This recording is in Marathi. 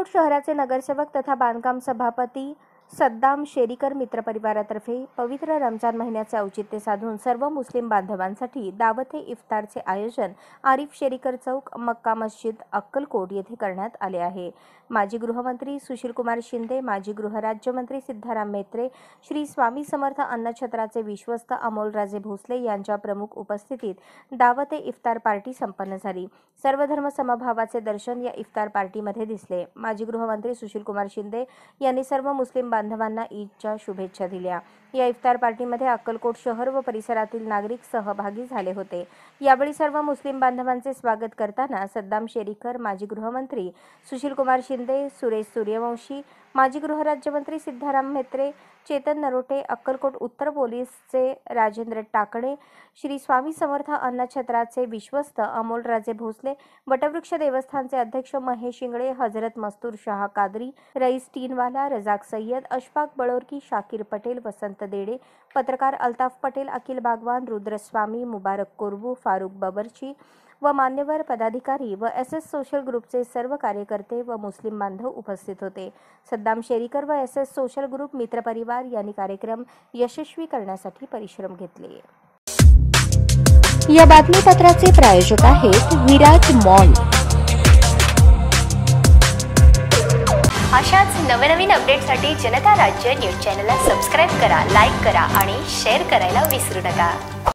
अक्कलकोट शहराचे नगरसेवक तथा बांधकाम सभापती सद्दाम शेरीकर मित्र परिवारातर्फे पवित्र रमजान महिन्याचे औचित्य साधून सर्व मुस्लिम बांधवांसाठी दावते इफ्तारचे आयोजन आरिफ शेरीकर चौक मक्का मस्जिद अक्कलकोट येथे करण्यात आले आहे। माजी गृहमंत्री सुशीलकुमार शिंदे, माजी गृहराज्यमंत्री सिद्धाराम म्हेत्रे, श्री स्वामी समर्थ अन्नछत्राचे विश्वस्त अमोलराजे भोसले यांच्या प्रमुख उपस्थितीत दावते इफ्तार पार्टी संपन्न झाली। सर्व धर्म समभावाचे दर्शन या इफ्तार पार्टीमध्ये दिसले। माजी गृहमंत्री सुशीलकुमार शिंदे यांनी सर्व मुस्लिम बांधवांना ईदच्या शुभेच्छा दिल्या। या इफ्तार पार्टीमध्ये अक्कलकोट शहर व परिसरातील नागरिक सहभागी झाले होते। यावेळी सर्व मुस्लिम बांधवांचे स्वागत करताना सद्दाम शेरीकर, माजी गृहमंत्री सुशीलकुमार शिंदे, सुरेश सूर्यवंशी, माजी गृहराज्यमंत्री सिद्धाराम म्हेत्रे, चेतन नरोटे, अक्कलकोट उत्तर पोलीसचे राजेंद्र टाकणे, श्री स्वामी समर्थ अन्नछत्राचे विश्वस्त अमोलराजे भोसले, वटवृक्ष देवस्थानचे अध्यक्ष महेश इंगळे, हजरत मस्तूर शाह कादरी, रईस टीनवाला, रजाक सय्यद, अशफाक बळोरकी, शाकीर पटेल, वसंत देडे, पत्रकार अल्ताफ पटेल, अखिल बागवान, रुद्रस्वामी, मुबारक कोरबू, फारुख बबरची व मान्यवर पदाधिकारी व SS सोशल ग्रुपचे सर्व कार्यकर्ते व मुस्लिम बांधव उपस्थित होते। सद्दाम शेरीकर व SS सोशल ग्रुप मित्र परिवार यांनी कार्यक्रम यशस्वी करण्यासाठी परिश्रम घेतले। या बातमीपत्राचे प्रायोजक आहेत विराज मॉल। अशाच नवनवीन अपडेटसाठी जनता राज्य न्यूज चॅनलला सबस्क्राइब करा, लाईक करा आणि शेअर करायला विसरू नका।